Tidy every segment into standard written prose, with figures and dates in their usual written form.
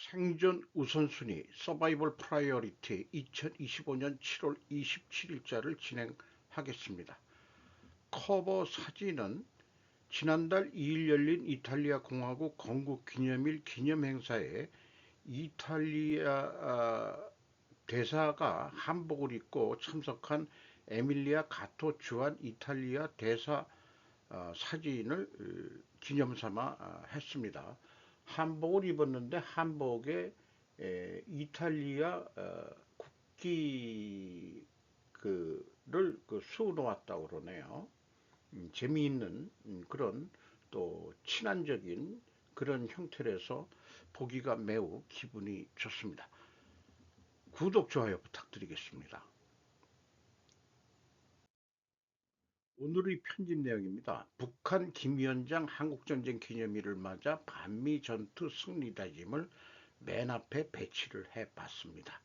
생존 우선순위 서바이벌 프라이어리티 2025년 7월 27일자를 진행하겠습니다. 커버 사진은 지난달 2일 열린 이탈리아 공화국 건국 기념일 기념행사에 이탈리아 대사가 한복을 입고 참석한 에밀리아 가토 주한 이탈리아 대사 사진을 기념삼아 했습니다. 한복을 입었는데 한복에 이탈리아 국기 그를 수놓았다고 그러네요. 재미있는 그런 또 친환적인 그런 형태라서 보기가 매우 기분이 좋습니다. 구독, 좋아요 부탁드리겠습니다. 오늘의 편집 내용입니다. 북한 김 위원장 한국전쟁 기념일을 맞아 반미 전투 승리 다짐을 맨 앞에 배치를 해봤습니다.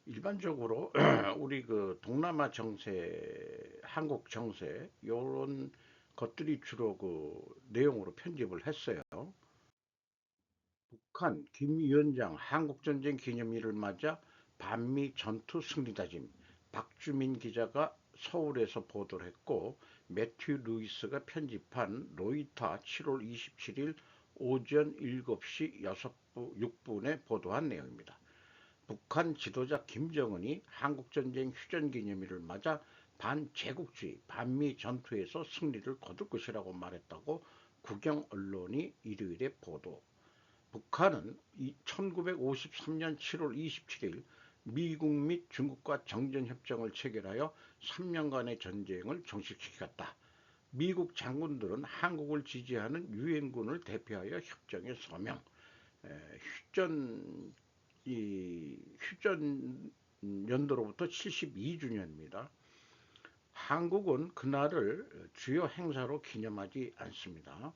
일반적으로 우리 그 동남아 정세, 한국 정세 이런 것들이 주로 그 내용으로 편집을 했어요. 북한 김 위원장 한국전쟁 기념일을 맞아 반미 전투 승리 다짐 박주민 기자가 서울에서 보도를 했고 매튜 루이스가 편집한 로이터 7월 27일 오전 7시 6분에 보도한 내용입니다. 북한 지도자 김정은이 한국전쟁 휴전기념일을 맞아 반제국주의 반미 전투에서 승리를 거둘 것이라고 말했다고 국영 언론이 일요일에 보도. 북한은 1953년 7월 27일 미국 및 중국과 정전협정을 체결하여 3년간의 전쟁을 종식시켰다. 미국 장군들은 한국을 지지하는 유엔군을 대표하여 협정에 서명. 휴전 휴전 연도로부터 72주년입니다. 한국은 그날을 주요 행사로 기념하지 않습니다.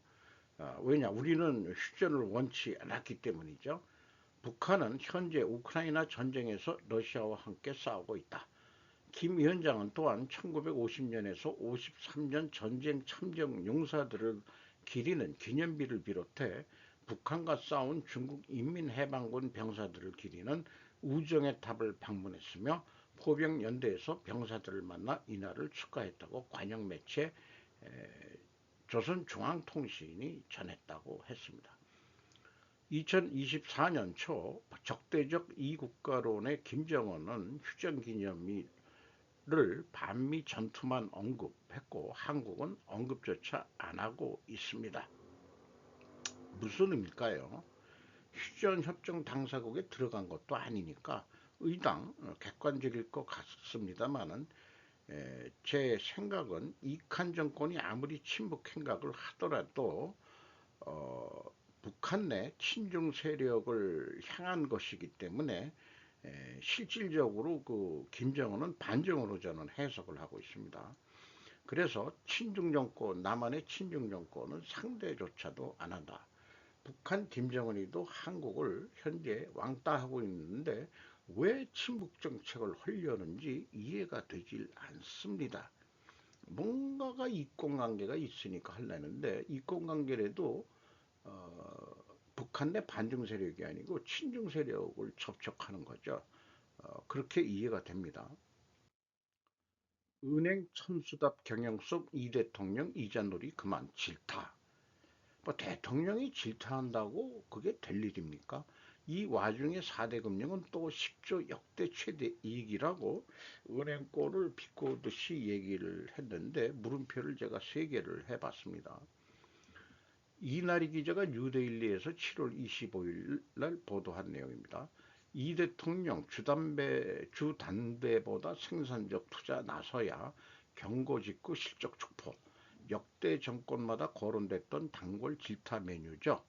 왜냐? 우리는 휴전을 원치 않았기 때문이죠. 북한은 현재 우크라이나 전쟁에서 러시아와 함께 싸우고 있다. 김 위원장은 또한 1950년에서 53년 전쟁 참전 용사들을 기리는 기념비를 비롯해 북한과 싸운 중국 인민해방군 병사들을 기리는 우정의 탑을 방문했으며 포병연대에서 병사들을 만나 이날을 축하했다고 관영 매체 조선중앙통신이 전했다고 했습니다. 2024년 초 적대적 이국가론의 김정은은 휴전기념일을 반미 전투만 언급했고 한국은 언급조차 안 하고 있습니다. 무슨 의미일까요? 휴전협정 당사국에 들어간 것도 아니니까 의당 객관적일 것 같습니다만은 제 생각은 이칸 정권이 아무리 친북 행각을 하더라도 북한 내 친중 세력을 향한 것이기 때문에 실질적으로 그 김정은은 반정으로 저는 해석을 하고 있습니다. 그래서 친중 정권, 남한의 친중 정권은 상대조차도 안 한다. 북한 김정은이도 한국을 현재 왕따하고 있는데 왜 친북 정책을 하려는지 이해가 되질 않습니다. 뭔가가 이권관계가 있으니까 하려는데 이권관계라도 북한 내 반중 세력이 아니고 친중 세력을 접촉하는 거죠. 그렇게 이해가 됩니다. 은행 천수답 경영 속 이 대통령 이자놀이 그만 질타. 뭐 대통령이 질타한다고 그게 될 일입니까? 이 와중에 4대 금융은 또 10조 역대 최대 이익이라고 은행꼴을 비꼬듯이 얘기를 했는데 물음표를 제가 3개를 해봤습니다. 이나리 기자가 뉴데일리에서 7월 25일 날 보도한 내용입니다. 이 대통령 주단배보다 생산적 투자 나서야 경고 직후 실적 촉포. 역대 정권마다 거론됐던 단골 질타 메뉴죠.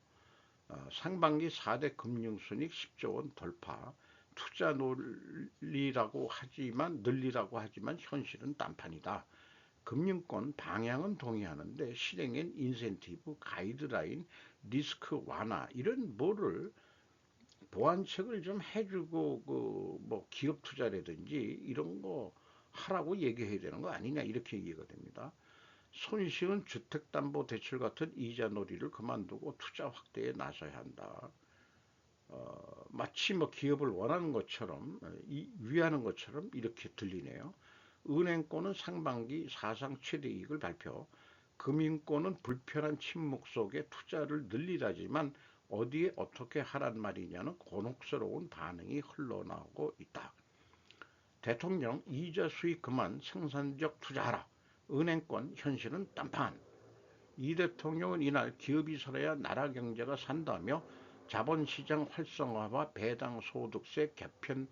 상반기 4대 금융순익 10조 원 돌파. 투자 늘리라고 하지만 현실은 딴판이다. 금융권 방향은 동의하는데 실행엔 인센티브, 가이드라인, 리스크 완화 이런 뭐를 보완책을 좀 해주고 그 뭐 기업 투자라든지 이런 거 하라고 얘기해야 되는 거 아니냐 이렇게 이해가 됩니다. 손쉬운 주택담보대출 같은 이자 놀이를 그만두고 투자 확대에 나서야 한다. 마치 뭐 기업을 원하는 것처럼 위하는 것처럼 이렇게 들리네요. 은행권은 상반기 사상 최대 이익을 발표, 금융권은 불편한 침묵 속에 투자를 늘리라지만 어디에 어떻게 하란 말이냐는 곤혹스러운 반응이 흘러나오고 있다. 대통령 이자 수익 그만 생산적 투자하라. 은행권 현실은 딴판. 이 대통령은 이날 기업이 살아야 나라 경제가 산다며 자본시장 활성화와 배당 소득세 개편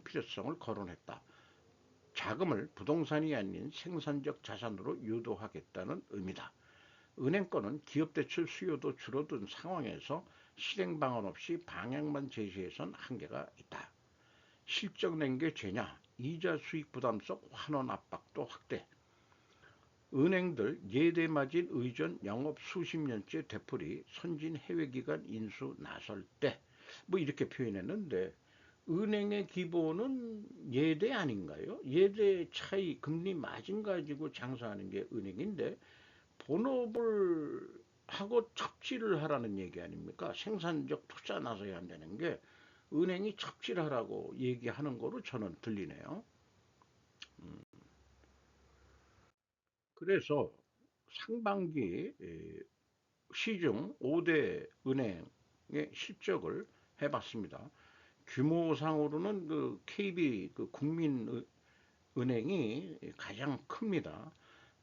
필요성을 거론했다. 자금을 부동산이 아닌 생산적 자산으로 유도하겠다는 의미다. 은행권은 기업대출 수요도 줄어든 상황에서 실행 방안 없이 방향만 제시해선 한계가 있다. 실적 낸 게 죄냐? 이자 수익 부담 속 환원 압박도 확대. 은행들 예대 마진 의존 영업 수십 년째 되풀이 선진 해외 기관 인수 나설 때 뭐 이렇게 표현했는데 은행의 기본은 예대 아닌가요? 예대 차이 금리 마진 가지고 장사하는 게 은행인데 본업을 하고 척지를 하라는 얘기 아닙니까? 생산적 투자 나서야 한다는 게 은행이 척지하라고 얘기하는 거로 저는 들리네요. 그래서 상반기 시중 5대 은행의 실적을 해봤습니다. 규모상으로는 그 KB 그 국민은행이 가장 큽니다.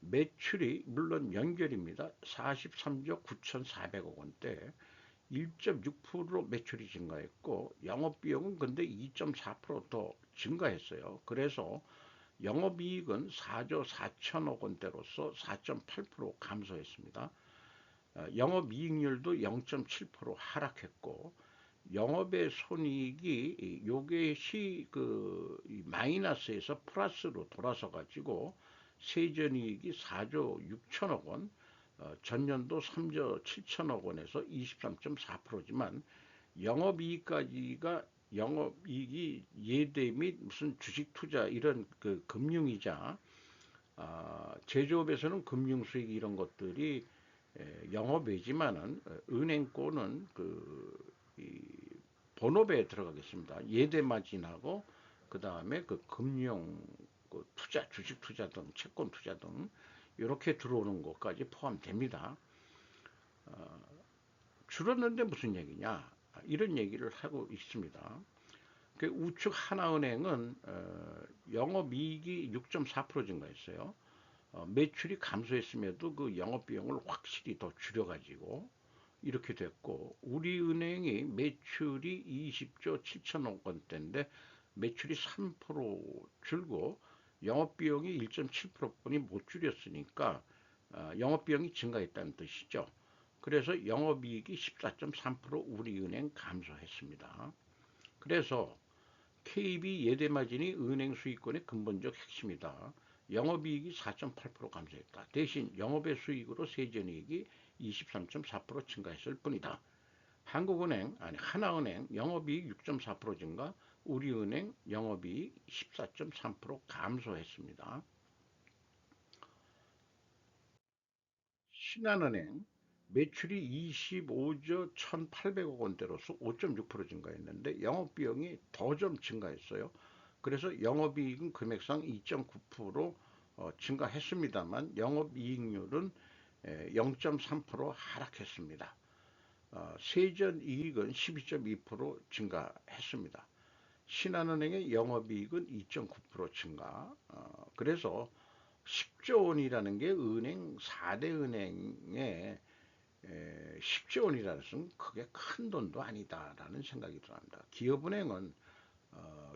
매출이 물론 연결입니다. 43조 9,400억 원대, 1.6% 매출이 증가했고 영업비용은 근데 2.4%더 증가했어요. 그래서 영업이익은 4조 4천억 원대로서 4.8% 감소했습니다. 영업이익률도 0.7% 하락했고 영업의 손익이 요것이 그 마이너스에서 플러스로 돌아서 가지고 세전이익이 4조 6천억 원, 전년도 3조 7천억 원에서 23.4%지만 영업이익까지가 영업이익이 예대 및 무슨 주식 투자 이런 그 금융이자 제조업에서는 금융수익 이런 것들이 영업외지만은 은행권은 이 본업에 들어가겠습니다. 예대 마진하고 그 다음에 그 금융 그 투자, 주식 투자 등 채권 투자 등 이렇게 들어오는 것까지 포함됩니다. 줄었는데 무슨 얘기냐? 이런 얘기를 하고 있습니다. 그 우측 하나은행은 영업이익이 6.4% 증가했어요. 매출이 감소했음에도 그 영업비용을 확실히 더 줄여가지고 이렇게 됐고 우리은행이 매출이 20조 7천억 원대인데 매출이 3% 줄고 영업비용이 1.7%뿐이 못 줄였으니까 영업비용이 증가했다는 뜻이죠. 그래서 영업이익이 14.3% 우리은행 감소했습니다. 그래서 KB 예대마진이 은행 수익권의 근본적 핵심이다. 영업이익이 4.8% 감소했다. 대신 영업의 수익으로 세전이익이 23.4% 증가했을 뿐이다. 한국은행, 아니 하나은행 영업이익 6.4% 증가, 우리은행 영업이익 14.3% 감소했습니다. 신한은행 매출이 25조 1,800억 원대로서 5.6% 증가했는데 영업비용이 더 좀 증가했어요. 그래서 영업이익은 금액상 2.9% 증가했습니다만 영업이익률은 0.3% 하락했습니다. 세전이익은 12.2% 증가했습니다. 신한은행의 영업이익은 2.9% 증가. 그래서 10조 원이라는 게 은행 4대 은행의 10조 원이라는 것은 그게 큰 돈도 아니다라는 생각이 듭니다. 기업은행은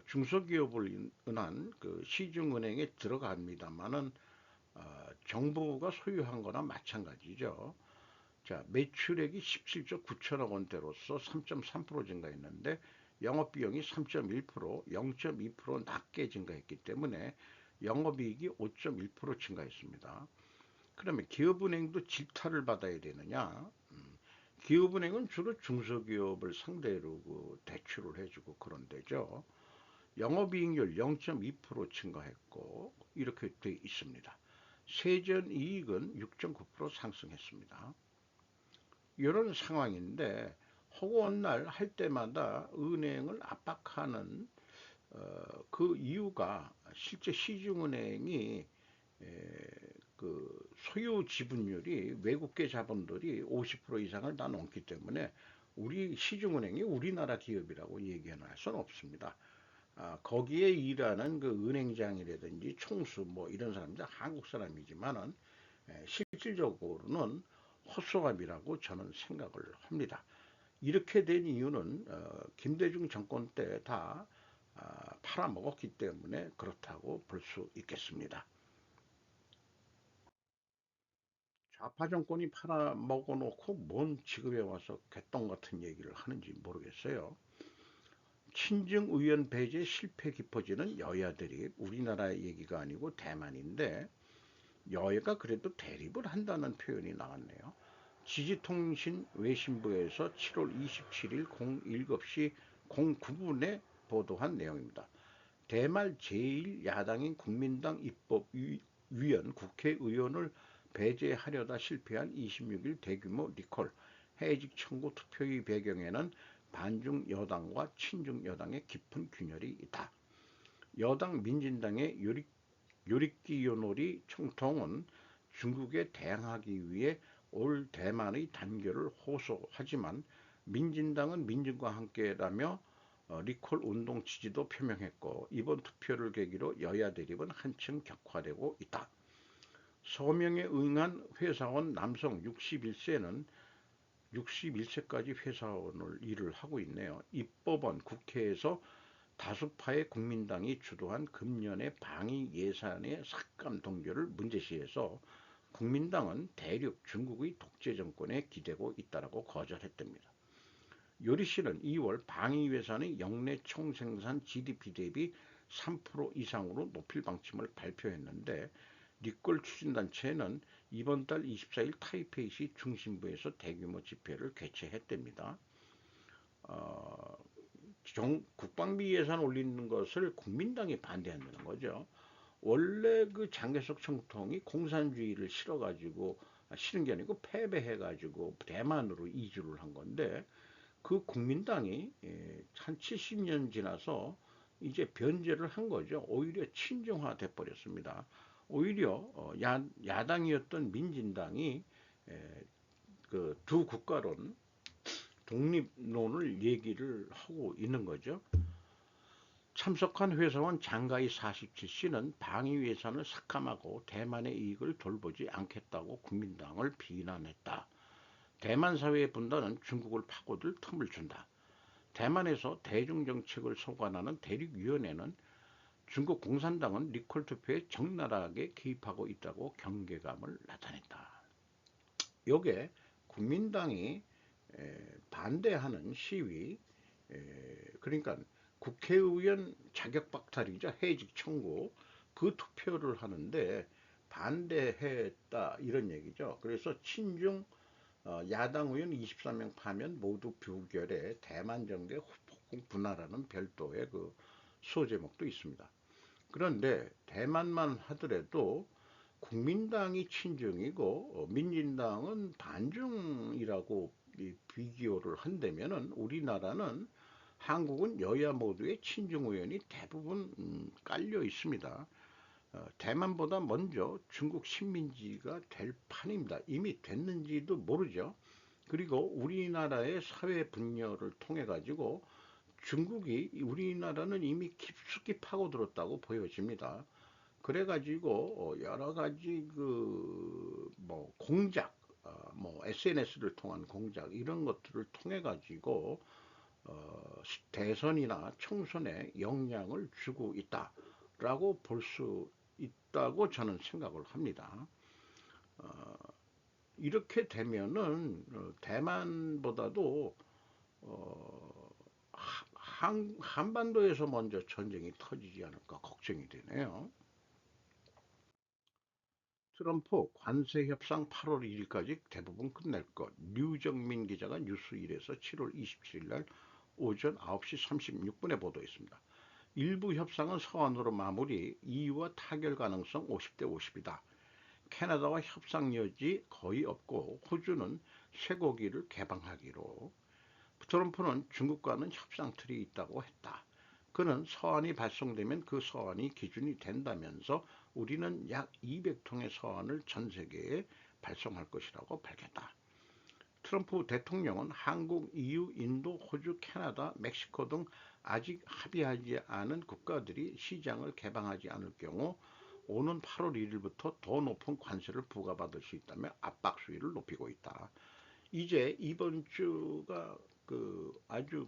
중소기업을 은한 그 시중은행에 들어갑니다만은 정부가 소유한 거나 마찬가지죠. 자, 매출액이 17조 9천억 원대로서 3.3% 증가했는데 영업비용이 3.1%, 0.2% 낮게 증가했기 때문에 영업이익이 5.1% 증가했습니다. 그러면 기업은행도 질타를 받아야 되느냐? 기업은행은 주로 중소기업을 상대로 그 대출을 해주고 그런 데죠. 영업이익률 0.2% 증가했고 이렇게 돼 있습니다. 세전이익은 6.9% 상승했습니다. 이런 상황인데 허구한 날 할 때마다 은행을 압박하는 그 이유가 실제 시중은행이 그 소유 지분율이 외국계 자본들이 50% 이상을 다 넘기 때문에 우리 시중은행이 우리나라 기업이라고 얘기할 수는 없습니다. 거기에 일하는 그 은행장이라든지 총수 뭐 이런 사람들 한국 사람이지만은 실질적으로는 헛소갑이라고 저는 생각을 합니다. 이렇게 된 이유는 김대중 정권 때 다 팔아먹었기 때문에 그렇다고 볼 수 있겠습니다. 좌파 정권이 팔아먹어 놓고 뭔 지금에 와서 개똥 같은 얘기를 하는지 모르겠어요. 친정 의원 배제 실패 깊어지는 여야들이 우리나라 얘기가 아니고 대만인데 여야가 그래도 대립을 한다는 표현이 나왔네요. 지지통신 외신부에서 7월 27일 07시 09분에 보도한 내용입니다. 대말 제1야당인 국민당 입법위원 국회의원을 배제하려다 실패한 26일 대규모 리콜 해직 청구 투표의 배경에는 반중 여당과 친중 여당의 깊은 균열이 있다. 여당 민진당의 요리끼 요놀이 총통은 중국에 대항하기 위해 올 대만의 단결을 호소하지만 민진당은 민중과 함께라며 리콜 운동 지지도 표명했고 이번 투표를 계기로 여야 대립은 한층 격화되고 있다. 서명에 응한 회사원 남성 61세는 61세까지 회사원을 일을 하고 있네요. 입법원 국회에서 다수파의 국민당이 주도한 금년의 방위 예산의 삭감 동결을 문제시해서 국민당은 대륙 중국의 독재 정권에 기대고 있다라고 거절했답니다. 요리 씨는 2월 방위 예산의 역내 총생산 GDP 대비 3% 이상으로 높일 방침을 발표했는데 리콜 추진단체는 이번 달 24일 타이페이시 중심부에서 대규모 집회를 개최했답니다. 어, 국방비 예산 올리는 것을 국민당이 반대한다는 거죠. 원래 그 장개석 총통이 공산주의를 싫어가지고 싫은 게 아니고 패배해가지고 대만으로 이주를 한 건데 그 국민당이 한 70년 지나서 이제 변제를 한 거죠. 오히려 친중화 돼 버렸습니다. 오히려 야당이었던 민진당이 그 두 국가론 독립론을 얘기를 하고 있는 거죠. 참석한 회사원 장가희 47씨는 방위 예산을 삭감하고 대만의 이익을 돌보지 않겠다고 국민당을 비난했다. 대만 사회의 분단은 중국을 파고들 틈을 준다. 대만에서 대중정책을 소관하는 대륙위원회는 중국 공산당은 리콜 투표에 적나라하게 개입하고 있다고 경계감을 나타냈다. 요게 국민당이 반대하는 시위, 그러니까 국회의원 자격 박탈이자 해직 청구 그 투표를 하는데 반대했다 이런 얘기죠. 그래서 친중 야당 의원 23명 파면 모두 부결해 대만 정계 후폭풍 분화라는 별도의 그 소제목도 있습니다. 그런데 대만만 하더라도 국민당이 친중이고 민진당은 반중이라고 비교를 한다면은 우리나라는 한국은 여야 모두의 친중 의원이 대부분 깔려 있습니다. 대만보다 먼저 중국 식민지가 될 판입니다. 이미 됐는지도 모르죠. 그리고 우리나라의 사회 분열을 통해 가지고 중국이 우리나라는 이미 깊숙이 파고들었다고 보여집니다. 그래가지고 여러 가지 그 뭐 공작, 뭐 SNS를 통한 공작 이런 것들을 통해 가지고 대선이나 총선에 영향을 주고 있다라고 볼 수 있다고 저는 생각을 합니다. 어, 이렇게 되면은 대만보다도 어, 한반도에서 먼저 전쟁이 터지지 않을까 걱정이 되네요. 트럼프 관세 협상 8월 1일까지 대부분 끝낼 것. 류정민 기자가 뉴스일에서 7월 27일 날 오전 9시 36분에 보도했습니다. 일부 협상은 서한으로 마무리, EU와 타결 가능성 50대 50이다. 캐나다와 협상 여지 거의 없고 호주는 쇠고기를 개방하기로. 트럼프는 중국과는 협상 틀이 있다고 했다. 그는 서한이 발송되면 그 서한이 기준이 된다면서 우리는 약 200통의 서한을 전 세계에 발송할 것이라고 밝혔다. 트럼프 대통령은 한국, EU, 인도, 호주, 캐나다, 멕시코 등 아직 합의하지 않은 국가들이 시장을 개방하지 않을 경우 오는 8월 1일부터 더 높은 관세를 부과받을 수 있다며 압박 수위를 높이고 있다. 이제 이번 주가 아주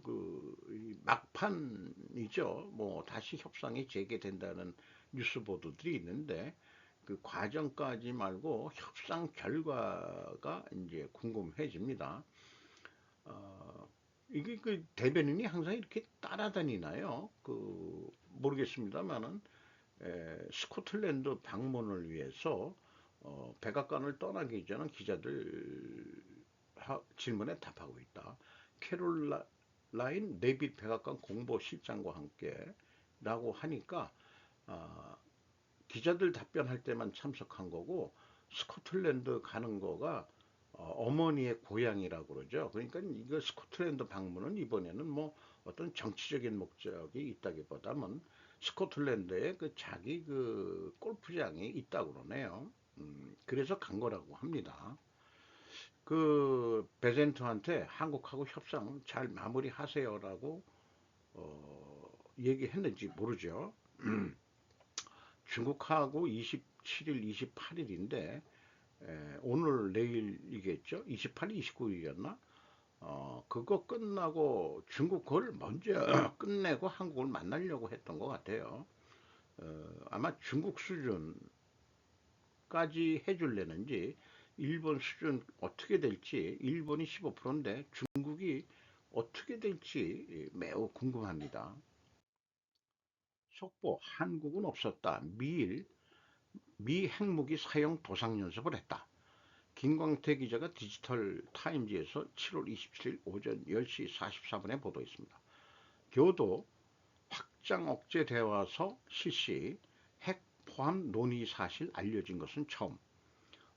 막판이죠. 뭐 다시 협상이 재개된다는 뉴스 보도들이 있는데 그 과정까지 말고 협상 결과가 이제 궁금해집니다. 어, 이게 그 대변인이 항상 이렇게 따라다니나요? 모르겠습니다만은 스코틀랜드 방문을 위해서 백악관을 떠나기 전에 기자들 질문에 답하고 있다. 캐롤라인 네빗 백악관 공보실장과 함께라고 하니까 아, 기자들 답변할 때만 참석한 거고 스코틀랜드 가는 거가 어머니의 고향이라고 그러죠. 그러니까 이거 스코틀랜드 방문은 이번에는 뭐 어떤 정치적인 목적이 있다기보다는 스코틀랜드에 그 자기 그 골프장이 있다고 그러네요. 그래서 간 거라고 합니다. 그 베젠트한테 한국하고 협상 잘 마무리하세요라고 얘기했는지 모르죠. 중국하고 27일, 28일인데 오늘 내일이겠죠? 28일, 29일이었나? 그거 끝나고 중국 걸 먼저 끝내고 한국을 만나려고 했던 것 같아요. 아마 중국 수준까지 해줄래는지 일본 수준 어떻게 될지 일본이 15%인데 중국이 어떻게 될지 매우 궁금합니다. 속보 한국은 없었다. 미 핵무기 사용 도상 연습을 했다. 김광태 기자가 디지털 타임즈에서 7월 27일 오전 10시 44분에 보도했습니다. 교도 확장 억제 대화서 실시 핵 포함 논의 사실 알려진 것은 처음.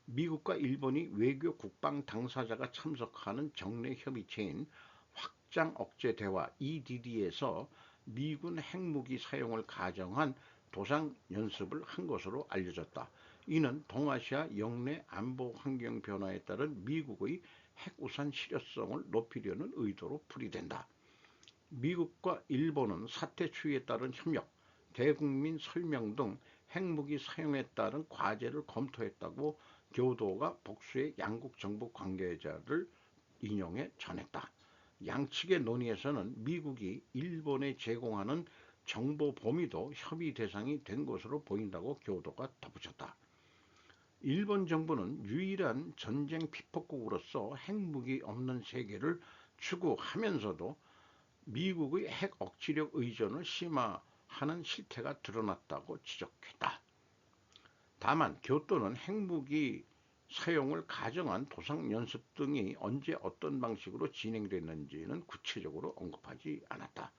미국과 일본이 외교 국방 당사자가 참석하는 정례 협의체인 확장 억제 대화 EDD에서 미군 핵무기 사용을 가정한 도상 연습을 한 것으로 알려졌다. 이는 동아시아 영내 안보 환경 변화에 따른 미국의 핵우산 실효성을 높이려는 의도로 풀이된다. 미국과 일본은 사태 추이에 따른 협력, 대국민 설명 등 핵무기 사용에 따른 과제를 검토했다고 교도가 복수의 양국 정부 관계자를 인용해 전했다. 양측의 논의에서는 미국이 일본에 제공하는 정보 범위도 협의 대상이 된 것으로 보인다고 교도가 덧붙였다. 일본 정부는 유일한 전쟁 피폭국으로서 핵무기 없는 세계를 추구하면서도 미국의 핵 억지력 의존을 심화하는 실태가 드러났다고 지적했다. 다만 교토는 핵무기 사용을 가정한 도상 연습 등이 언제 어떤 방식으로 진행됐는지는 구체적으로 언급하지 않았다.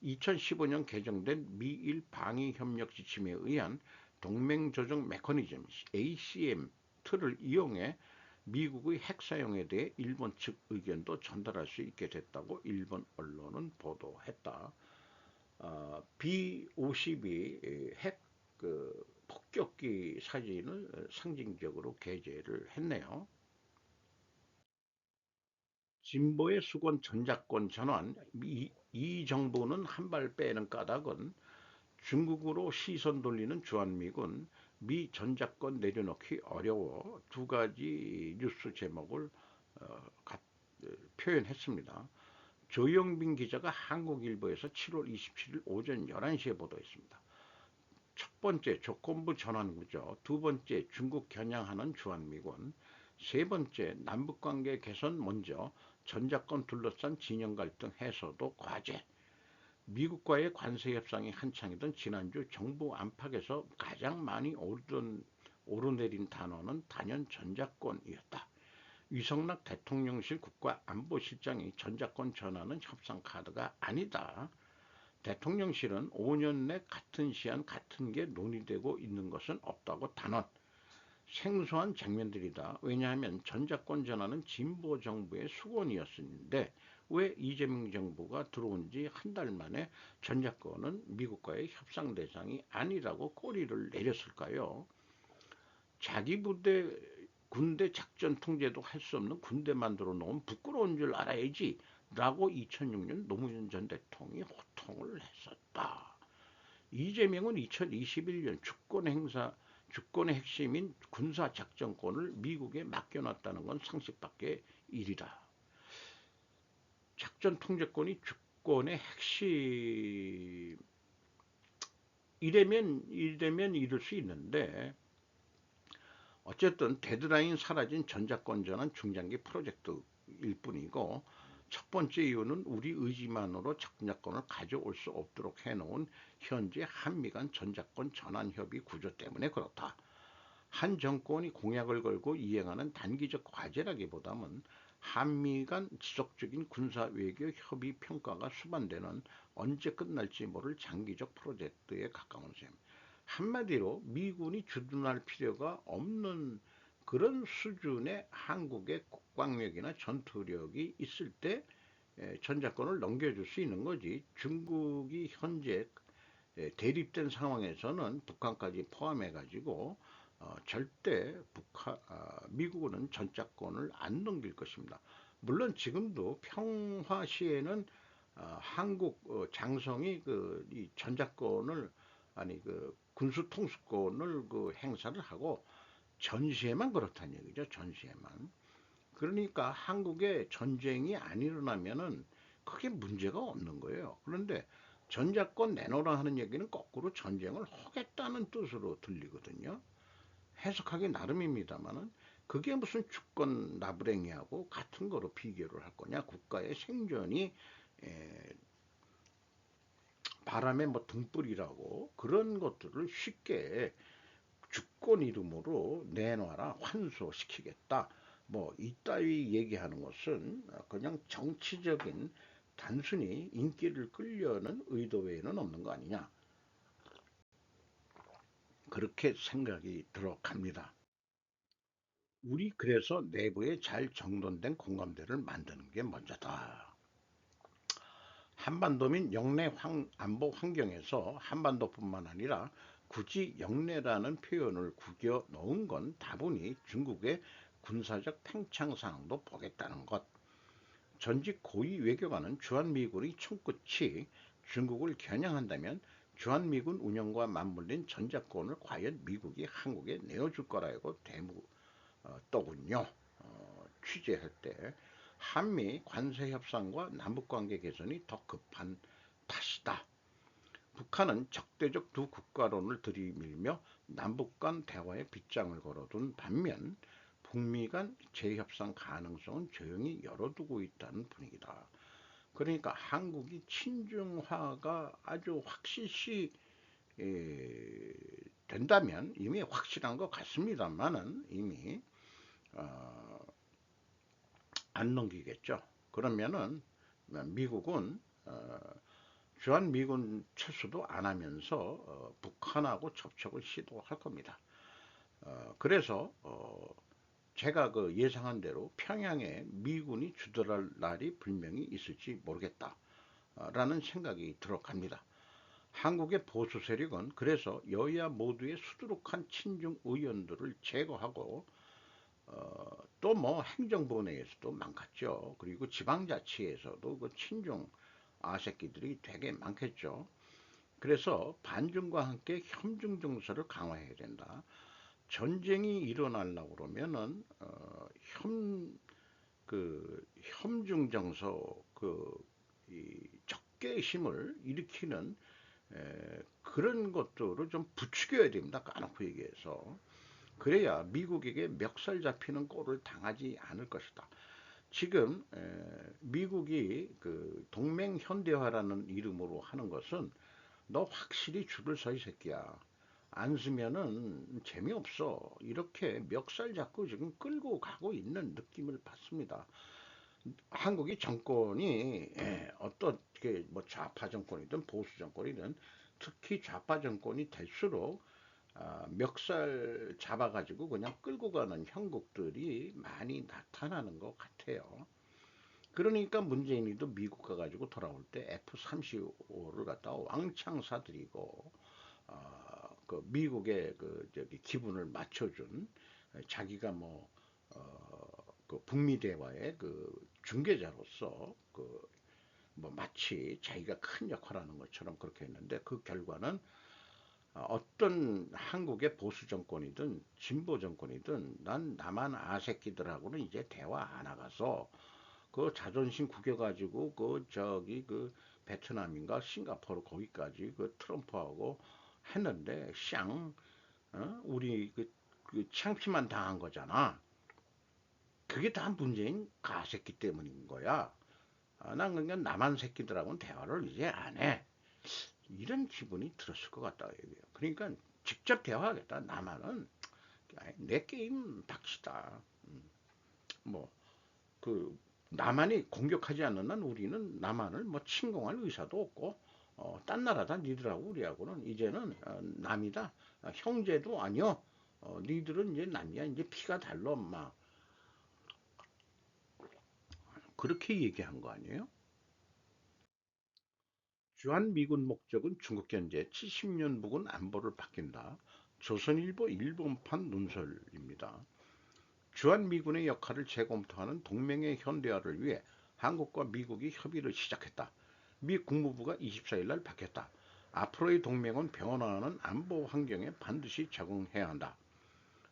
2015년 개정된 미일 방위협력 지침에 의한 동맹조정 메커니즘 ACM 틀을 이용해 미국의 핵 사용에 대해 일본 측 의견도 전달할 수 있게 됐다고 일본 언론은 보도했다. B-52 핵 폭격기 사진을 상징적으로 게재를 했네요. 진보의 수권 전작권 전환, 이 정부는 한 발 빼는 까닭은 중국으로 시선 돌리는 주한미군, 미 전작권 내려놓기 어려워 두 가지 뉴스 제목을 어, 표현했습니다. 조영빈 기자가 한국일보에서 7월 27일 오전 11시에 보도했습니다. 첫 번째 조건부 전환구조, 두 번째 중국 겨냥하는 주한미군, 세 번째 남북관계 개선 먼저 전작권 둘러싼 진영 갈등 해소도 과제. 미국과의 관세 협상이 한창이던 지난주 정부 안팎에서 가장 많이 오르내린 단어는 단연 전작권이었다. 위성락 대통령실 국가안보실장이 전작권 전환은 협상 카드가 아니다. 대통령실은 5년 내 같은 시한 같은 게 논의되고 있는 것은 없다고 단언. 생소한 장면들이다. 왜냐하면 전작권 전환은 진보 정부의 수건이었는데 왜 이재명 정부가 들어온 지 한 달 만에 전작권은 미국과의 협상 대상이 아니라고 꼬리를 내렸을까요? 자기 부대 군대 작전 통제도 할 수 없는 군대 만들어 놓은 부끄러운 줄 알아야지 라고 2006년 노무현 전 대통령이 호통을 했었다. 이재명은 2021년 주권의 핵심인 군사작전권을 미국에 맡겨놨다는 건 상식밖의 일이다. 작전 통제권이 주권의 핵심 이래면 이럴 수 있는데 어쨌든 데드라인 사라진 전작권 전환 중장기 프로젝트일 뿐이고 첫 번째 이유는 우리 의지만으로 전작권을 가져올 수 없도록 해놓은 현재 한미 간 전작권 전환 협의 구조 때문에 그렇다. 한 정권이 공약을 걸고 이행하는 단기적 과제라기보다는 한미 간 지속적인 군사 외교 협의 평가가 수반되는 언제 끝날지 모를 장기적 프로젝트에 가까운 셈. 한마디로 미군이 주둔할 필요가 없는 그런 수준의 한국의 국방력이나 전투력이 있을 때 전작권을 넘겨줄 수 있는 거지. 중국이 현재 대립된 상황에서는 북한까지 포함해 가지고 절대 미국은 전작권을 안 넘길 것입니다. 물론 지금도 평화 시에는 한국 장성이 이 전작권을 아니 군수 통수권을 행사를 하고 전시에만 그렇다는 얘기죠. 전시에만. 그러니까 한국에 전쟁이 안 일어나면은 크게 문제가 없는 거예요. 그런데 전작권 내놓으라 하는 얘기는 거꾸로 전쟁을 하겠다는 뜻으로 들리거든요. 해석하기 나름입니다만은 그게 무슨 주권 나부랭이하고 같은 거로 비교를 할 거냐. 국가의 생존이 바람에 뭐 등불이라고 그런 것들을 쉽게 주권 이름으로 내놔라 환수시키겠다. 뭐 이따위 얘기하는 것은 그냥 정치적인 단순히 인기를 끌려는 의도 외에는 없는 거 아니냐. 그렇게 생각이 들어갑니다. 우리 그래서 내부에 잘 정돈된 공감대를 만드는 게 먼저다. 한반도 민 영내 안보 환경에서 한반도뿐만 아니라 굳이 영내라는 표현을 구겨 넣은 건 다분히 중국의 군사적 팽창 상황도 보겠다는 것. 전직 고위 외교관은 주한미군의 총끝이 중국을 겨냥한다면 주한미군 운영과 맞물린 전작권을 과연 미국이 한국에 내어줄 거라고 떠군요. 취재할 때 한미 관세 협상과 남북관계 개선이 더 급한 탓이다. 북한은 적대적 두 국가론을 들이밀며 남북 간 대화에 빗장을 걸어둔 반면 북미 간 재협상 가능성은 조용히 열어두고 있다는 분위기다. 그러니까 한국이 친중화가 아주 확실시 된다면 이미 확실한 것 같습니다만은 이미 어, 안 넘기겠죠. 그러면은 미국은 주한미군 철수도 안 하면서 북한하고 접촉을 시도할 겁니다. 그래서 제가 예상한 대로 평양에 미군이 주둔할 날이 분명히 있을지 모르겠다라는 생각이 들어갑니다. 한국의 보수 세력은 그래서 여야 모두의 수두룩한 친중 의원들을 제거하고 또 뭐 행정부 내에서도 많겠죠. 그리고 지방자치에서도 그 친중 아새끼들이 되게 많겠죠. 그래서 반중과 함께 협중 정서를 강화해야 된다. 전쟁이 일어나려고 그러면은 협중 정서 이 적개심을 일으키는 그런 것들을 좀 부추겨야 됩니다. 까놓고 얘기해서. 그래야 미국에게 멱살 잡히는 꼴을 당하지 않을 것이다. 지금 미국이 동맹 현대화라는 이름으로 하는 것은 너 확실히 줄을 서 이 새끼야. 안 쓰면은 재미없어. 이렇게 멱살 잡고 지금 끌고 가고 있는 느낌을 받습니다. 한국이 정권이 어떻게 뭐 좌파 정권이든 보수 정권이든 특히 좌파 정권이 될수록 멱살 잡아가지고 그냥 끌고 가는 형국들이 많이 나타나는 것 같아요. 그러니까 문재인이도 미국 가가지고 돌아올 때 F-35를 갖다가 왕창 사들이고 그 미국의 그 저기 기분을 맞춰준 자기가 그 북미 대화의 그 중개자로서 그 뭐 마치 자기가 큰 역할을 하는 것처럼 그렇게 했는데 그 결과는 어떤 한국의 보수 정권이든 진보 정권이든 난 남한 아새끼들하고는 이제 대화 안 하가서 그 자존심 구겨가지고 그 저기 그 베트남인가 싱가포르 거기까지 그 트럼프하고 했는데 샹 우리 그 창피만 당한 거잖아. 그게 다 문재인 가새끼 때문인 거야. 난 그러니까 남한 새끼들하고는 대화를 이제 안 해. 이런 기분이 들었을 것 같다 이거예요. 그러니까 직접 대화하겠다. 남한은 내 게임 닥치다. 뭐 그 남한이 공격하지 않는 한 우리는 남한을 뭐 침공할 의사도 없고 딴 나라다. 니들하고 우리하고는 이제는 남이다. 형제도 아니여. 니들은 이제 남이야. 이제 피가 달라 막 그렇게 얘기한 거 아니에요? 주한미군 목적은 중국 견제 70년 부근 안보를 바뀐다. 조선일보 일본판 논설입니다. 주한미군의 역할을 재검토하는 동맹의 현대화를 위해 한국과 미국이 협의를 시작했다. 미 국무부가 24일 날 밝혔다. 앞으로의 동맹은 변화하는 안보 환경에 반드시 적응해야 한다.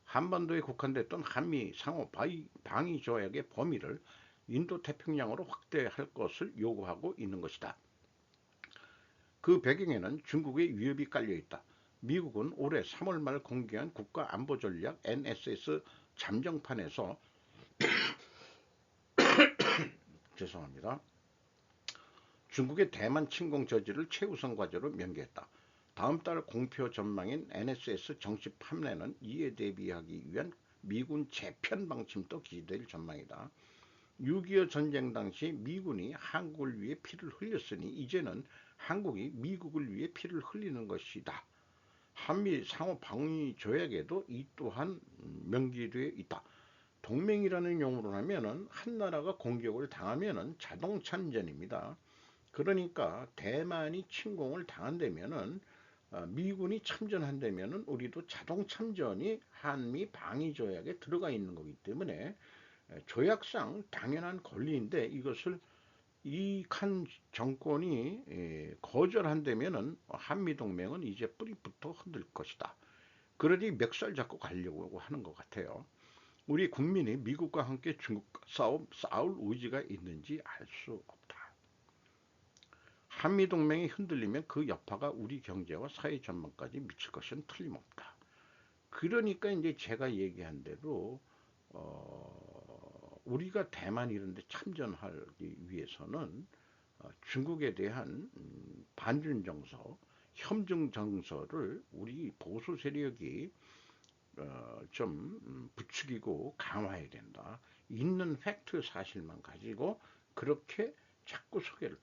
한반도에 국한됐던 한미 상호 방위 조약의 범위를 인도 태평양으로 확대할 것을 요구하고 있는 것이다. 그 배경에는 중국의 위협이 깔려 있다. 미국은 올해 3월 말 공개한 국가안보전략 NSS 잠정판에서 죄송합니다. 중국의 대만 침공 저지를 최우선 과제로 명기했다. 다음 달 공표 전망인 NSS 정식 판례는 이에 대비하기 위한 미군 재편 방침도 기재될 전망이다. 6.25 전쟁 당시 미군이 한국을 위해 피를 흘렸으니 이제는 한국이 미국을 위해 피를 흘리는 것이다. 한미 상호 방위 조약에도 이 또한 명기되어 있다. 동맹이라는 용어로 하면은 한 나라가 공격을 당하면은 자동 참전입니다. 그러니까 대만이 침공을 당한다면은 미군이 참전한다면은 우리도 자동 참전이 한미 방위 조약에 들어가 있는 거기 때문에 조약상 당연한 권리인데 이것을 이 칸 정권이 거절한다면은 한미동맹은 이제 뿌리부터 흔들 것이다. 그러니 멱살 잡고 가려고 하는 것 같아요. 우리 국민이 미국과 함께 중국과 싸울 의지가 있는지 알 수 없다. 한미동맹이 흔들리면 그 여파가 우리 경제와 사회 전망까지 미칠 것은 틀림없다. 그러니까 이제 제가 얘기한 대로 우리가 대만 이런 데 참전하기 위해서는 중국에 대한 반중 정서, 협중 정서를 우리 보수 세력이 좀 부추기고 강화해야 된다. 있는 팩트 사실만 가지고 그렇게 자꾸 소개를.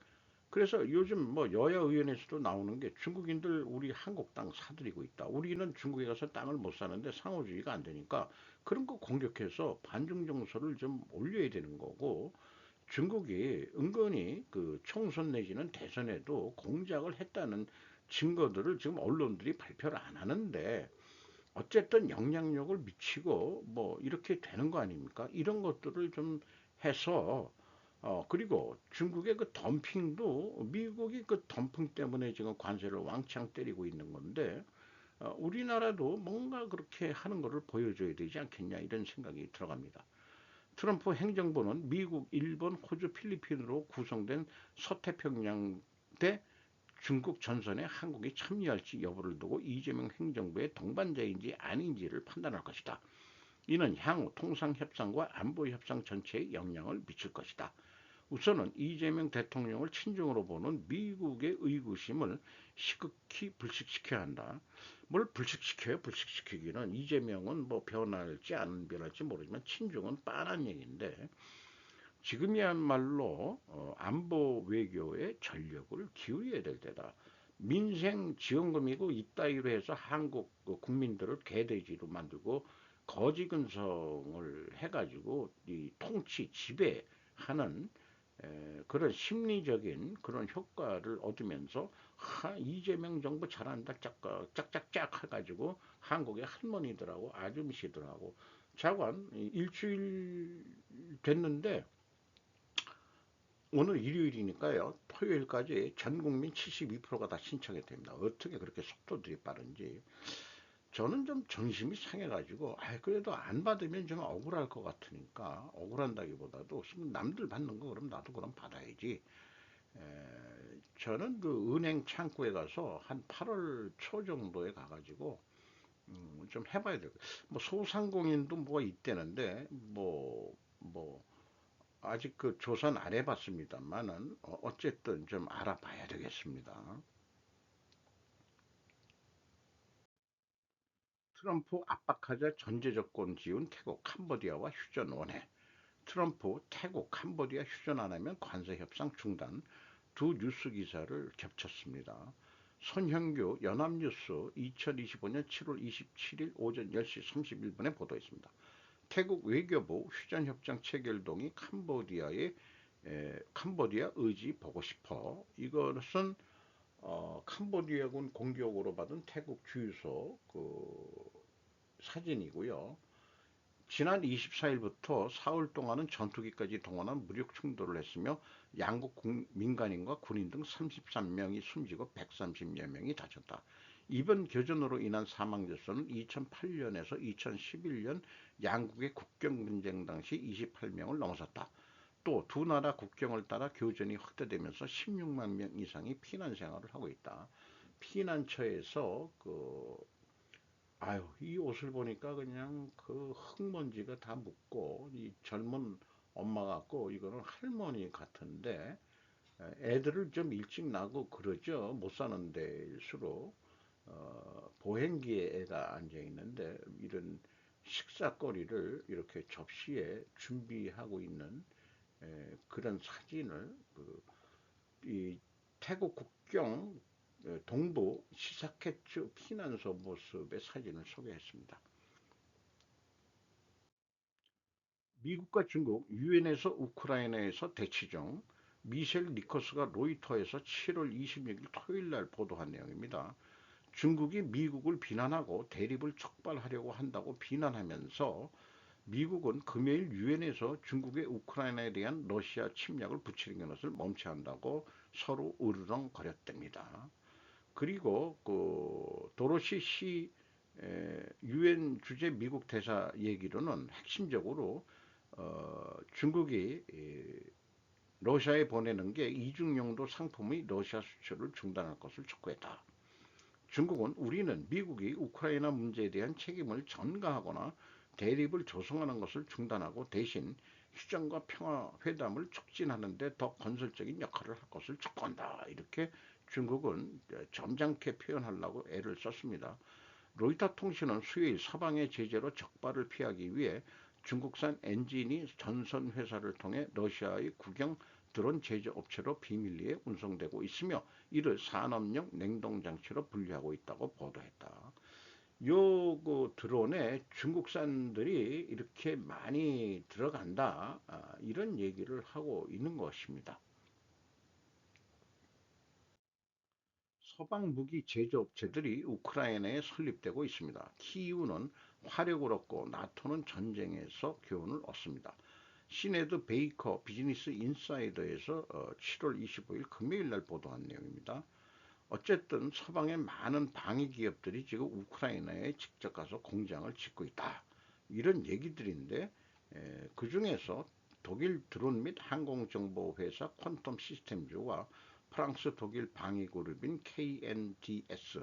그래서 요즘 뭐 여야 의원에서도 나오는 게 중국인들 우리 한국 땅 사들이고 있다. 우리는 중국에 가서 땅을 못 사는데 상호주의가 안 되니까 그런 거 공격해서 반중 정서를 좀 올려야 되는 거고 중국이 은근히 그 총선 내지는 대선에도 공작을 했다는 증거들을 지금 언론들이 발표를 안 하는데 어쨌든 영향력을 미치고 뭐 이렇게 되는 거 아닙니까? 이런 것들을 좀 해서 그리고 중국의 그 덤핑도 미국이 그 덤핑 때문에 지금 관세를 왕창 때리고 있는 건데 우리나라도 뭔가 그렇게 하는 것을 보여줘야 되지 않겠냐 이런 생각이 들어갑니다. 트럼프 행정부는 미국, 일본, 호주, 필리핀으로 구성된 서태평양 대 중국 전선에 한국이 참여할지 여부를 두고 이재명 행정부의 동반자인지 아닌지를 판단할 것이다. 이는 향후 통상협상과 안보협상 전체에 영향을 미칠 것이다. 우선은 이재명 대통령을 친중으로 보는 미국의 의구심을 시급히 불식시켜야 한다. 뭘 불식시켜요? 불식시키기는 이재명은 뭐 변할지 안 변할지 모르지만 친중은 빤한 얘기인데 지금이야말로 안보 외교에 전력을 기울여야 될 때다. 민생 지원금이고 이따위로 해서 한국 그 국민들을 개돼지로 만들고 거지 근성을 해가지고 이 통치 지배하는 그런 심리적인 그런 효과를 얻으면서 이재명 정부 잘한다 짝짝짝 해가지고 한국의 할머니들하고 아줌씨들하고 자관 일주일 됐는데 오늘 일요일이니까요. 토요일까지 전 국민 72%가 다 신청이 됩니다. 어떻게 그렇게 속도들이 빠른지. 저는 좀 정심이 상해가지고, 그래도 안 받으면 좀 억울할 것 같으니까, 억울한다기보다도, 남들 받는 거 그럼 나도 그럼 받아야지. 에, 저는 그 은행 창구에 가서 한 8월 초 정도에 가가지고, 좀 해봐야 될 뭐 소상공인도 뭐가 있대는데, 아직 그 조사는 안 해봤습니다만은 어쨌든 좀 알아봐야 되겠습니다. 트럼프 압박하자 전제조건 지은 태국 캄보디아와 휴전 원회. 트럼프 태국 캄보디아 휴전 안 하면 관세 협상 중단. 두 뉴스 기사를 겹쳤습니다. 손형규 연합뉴스 2025년 7월 27일 오전 10시 31분에 보도했습니다. 태국 외교부 휴전협정 체결 동의 캄보디아 의지 보고 싶어. 이것은 캄보디아군 공격으로 받은 태국 주유소 그 사진이고요. 지난 24일부터 사흘 동안은 전투기까지 동원한 무력 충돌을 했으며 양국 민간인과 군인 등 33명이 숨지고 130여 명이 다쳤다. 이번 교전으로 인한 사망자 수는 2008년에서 2011년 양국의 국경 분쟁 당시 28명을 넘어섰다. 또 두 나라 국경을 따라 교전이 확대되면서 16만 명 이상이 피난 생활을 하고 있다. 피난처에서 이 옷을 보니까 그냥 그 흙먼지가 다 묻고, 이 젊은 엄마 같고, 이거는 할머니 같은데, 애들을 좀 일찍 낳고 그러죠. 못 사는 데일수록. 보행기에 애가 앉아 있는데, 이런 식사거리를 이렇게 접시에 준비하고 있는 그런 사진을 이 태국 국경 동부 시사케츠 피난소 모습의 사진을 소개했습니다. 미국과 중국, 유엔에서 우크라이나에서 대치 중. 미셸 니커스가 로이터에서 7월 26일 토요일 날 보도한 내용입니다. 중국이 미국을 비난하고 대립을 촉발하려고 한다고 비난하면서 미국은 금요일 유엔에서 중국의 우크라이나에 대한 러시아 침략을 부추기는 것을 멈춰야 한다고 서로 으르렁거렸답니다. 그리고 그 도로시 시 유엔 주재 미국 대사 얘기로는 핵심적으로 중국이 러시아에 보내는 게 이중용도 상품의 러시아 수출을 중단할 것을 촉구했다. 중국은 우리는 미국이 우크라이나 문제에 대한 책임을 전가하거나 대립을 조성하는 것을 중단하고 대신 휴전과 평화 회담을 촉진하는 데 더 건설적인 역할을 할 것을 촉구한다. 이렇게 중국은 점잖게 표현하려고 애를 썼습니다. 로이터 통신은 수요일 서방의 제재로 적발을 피하기 위해 중국산 엔진이 전선 회사를 통해 러시아의 국영 드론 제조업체로 비밀리에 운송되고 있으며 이를 산업용 냉동장치로 분류하고 있다고 보도했다. 요 드론에 중국산들이 이렇게 많이 들어간다. 이런 얘기를 하고 있는 것입니다. 서방 무기 제조업체들이 우크라이나에 설립되고 있습니다. 키이우는 화력을 얻고 나토는 전쟁에서 교훈을 얻습니다. 시네드 베이커 비즈니스 인사이더에서 7월 25일 금요일 날 보도한 내용입니다. 어쨌든 서방의 많은 방위 기업들이 지금 우크라이나에 직접 가서 공장을 짓고 있다. 이런 얘기들인데 그 중에서 독일 드론 및 항공정보회사 퀀텀 시스템즈와 프랑스 독일 방위그룹인 KNDS,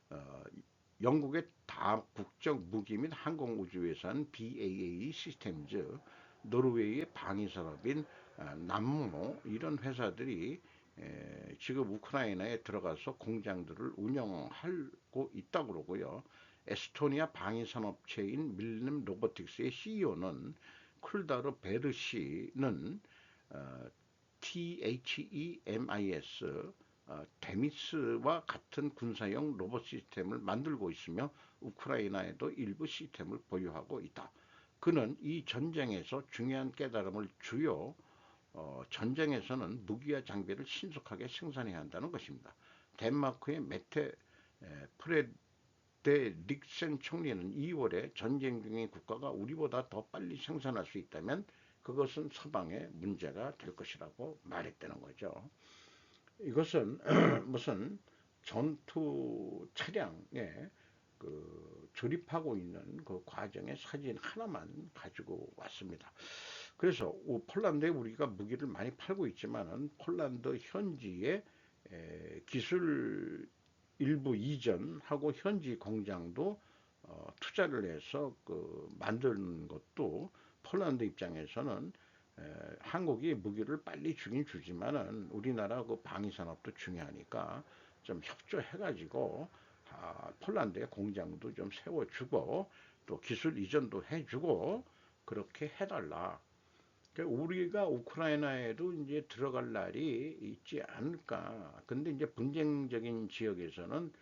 어, 영국의 다국적 무기 및 항공우주회사인 BAE 시스템즈, 노르웨이의 방위산업인 남모 이런 회사들이 지금 우크라이나에 들어가서 공장들을 운영하고 있다고 그러고요. 에스토니아 방위산업체인 밀름 로보틱스의 CEO는 쿨다르 베르시는 THEMIS 데미스와 같은 군사용 로봇 시스템을 만들고 있으며 우크라이나에도 일부 시스템을 보유하고 있다. 그는 이 전쟁에서 중요한 깨달음을 주요 전쟁에서는 무기와 장비를 신속하게 생산해야 한다는 것입니다. 덴마크의 메테 프레데릭센 총리는 2월에 전쟁 중인 국가가 우리보다 더 빨리 생산할 수 있다면 그것은 서방의 문제가 될 것이라고 말했다는 거죠. 이것은 무슨 전투 차량에 조립하고 있는 그 과정의 사진 하나만 가지고 왔습니다. 그래서 폴란드에 우리가 무기를 많이 팔고 있지만은 폴란드 현지의 기술 일부 이전하고 현지 공장도 투자를 해서 만드는 것도 폴란드 입장에서는 한국이 무기를 빨리 주긴 주지만은 우리나라 그 방위 산업도 중요하니까 좀 협조해가지고 폴란드에 공장도 좀 세워주고 또 기술 이전도 해주고 그렇게 해달라. 우리가 우크라이나에도 이제 들어갈 날이 있지 않을까. 근데 이제 분쟁적인 지역에서는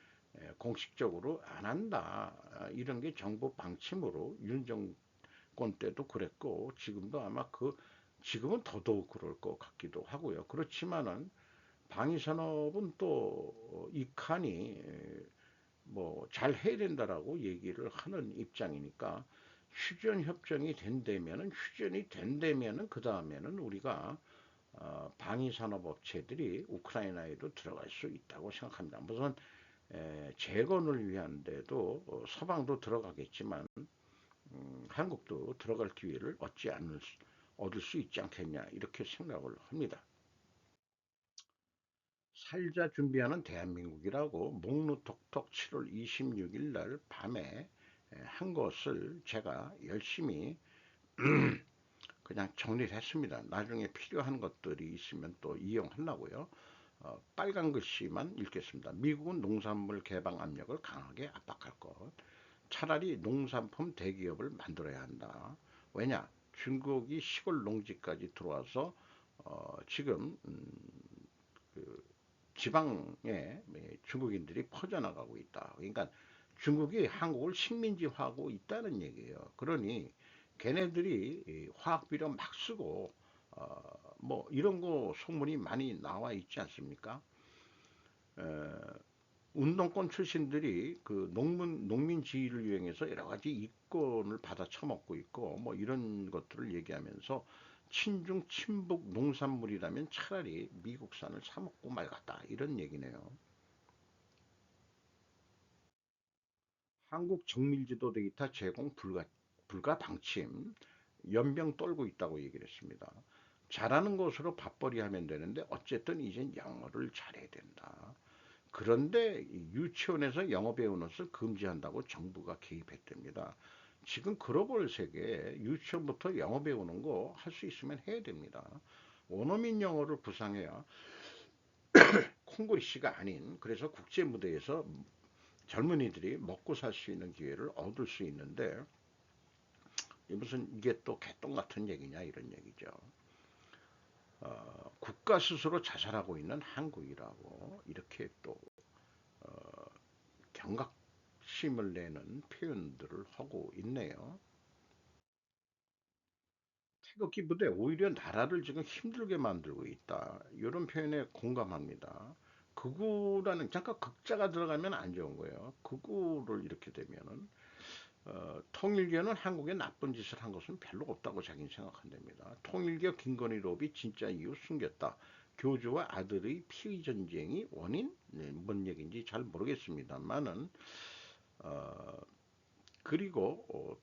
공식적으로 안 한다. 이런 게 정부 방침으로 윤 정권 때도 그랬고 지금도 아마 지금은 더더욱 그럴 것 같기도 하고요. 그렇지만은 방위산업은 또 이 칸이 뭐 잘 해야 된다라고 얘기를 하는 입장이니까 휴전이 된다면은 그 다음에는 우리가 방위산업업체들이 우크라이나에도 들어갈 수 있다고 생각합니다. 무슨 재건을 위한 데도 서방도 들어가겠지만 한국도 들어갈 기회를 얻을 수 있지 않겠냐 이렇게 생각을 합니다. 살자 준비하는 대한민국이라고 목루톡톡 7월 26일 날 밤에 한 것을 제가 열심히 그냥 정리를 했습니다. 나중에 필요한 것들이 있으면 또 이용하려고요. 빨간 글씨만 읽겠습니다. 미국은 농산물 개방 압력을 강하게 압박할 것. 차라리 농산품 대기업을 만들어야 한다. 왜냐? 중국이 시골 농지까지 들어와서 지금 그 지방에 중국인들이 퍼져나가고 있다. 그러니까 중국이 한국을 식민지화하고 있다는 얘기예요. 그러니 걔네들이 화학비료 막 쓰고 뭐 이런 거 소문이 많이 나와 있지 않습니까? 에, 운동권 출신들이 그 농민 지위를 이용해서 여러 가지 이권을 받아 처먹고 있고 뭐 이런 것들을 얘기하면서 친중 친북 농산물이라면 차라리 미국산을 사 먹고 말겠다 이런 얘기네요. 한국 정밀지도 데이터 제공 불가 방침 연병 떨고 있다고 얘기를 했습니다. 잘하는 것으로 밥벌이 하면 되는데 어쨌든 이젠 영어를 잘해야 된다. 그런데 유치원에서 영어 배우는 것을 금지한다고 정부가 개입했답니다. 지금 글로벌 세계에 유치원부터 영어 배우는 거 할 수 있으면 해야 됩니다. 원어민 영어를 구상해야 콩고리씨가 아닌 그래서 국제 무대에서 젊은이들이 먹고 살 수 있는 기회를 얻을 수 있는데 무슨 이게 또 개똥 같은 얘기냐 이런 얘기죠. 국가 스스로 자살하고 있는 한국이라고 이렇게 또 경각심을 내는 표현들을 하고 있네요. 태극기 부대 오히려 나라를 지금 힘들게 만들고 있다. 이런 표현에 공감합니다. 극우라는 잠깐 극자가 들어가면 안 좋은 거예요. 극우를 이렇게 되면은 통일교는 한국에 나쁜 짓을 한 것은 별로 없다고 자기는 생각한답니다. 통일교 김건희 롭이 진짜 이유 숨겼다. 교주와 아들의 피의 전쟁이 원인? 네, 뭔 얘기인지 잘 모르겠습니다만은 어, 그리고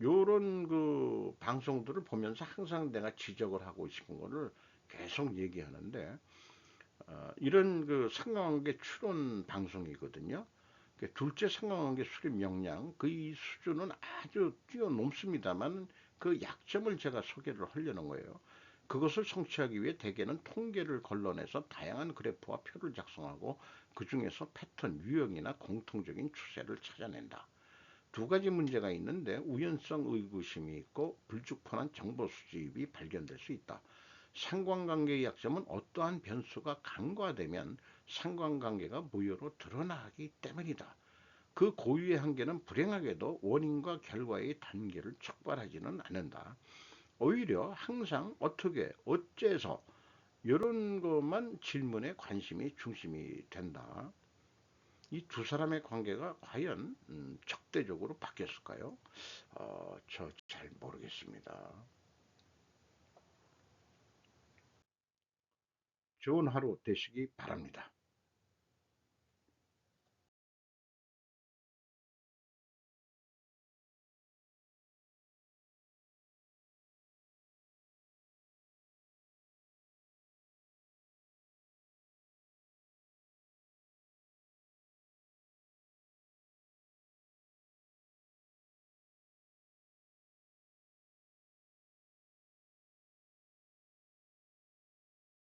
요런 그 방송들을 보면서 항상 내가 지적을 하고 싶은 거를 계속 얘기하는데 이런 그 상관관계 추론 방송이거든요. 둘째 상관관계 수립 역량 그 수준은 아주 뛰어넘습니다만 그 약점을 제가 소개를 하려는 거예요. 그것을 성취하기 위해 대개는 통계를 걸러내서 다양한 그래프와 표를 작성하고 그 중에서 패턴, 유형이나 공통적인 추세를 찾아낸다. 두 가지 문제가 있는데 우연성 의구심이 있고 불주판한 정보 수집이 발견될 수 있다. 상관관계의 약점은 어떠한 변수가 간과되면 상관관계가 무효로 드러나기 때문이다. 그 고유의 한계는 불행하게도 원인과 결과의 단계를 촉발하지는 않는다. 오히려 항상 어떻게, 어째서 이런 것만 질문에 관심이 중심이 된다. 이 두 사람의 관계가 과연 적대적으로 바뀌었을까요? 저 잘 모르겠습니다. 좋은 하루 되시기 바랍니다.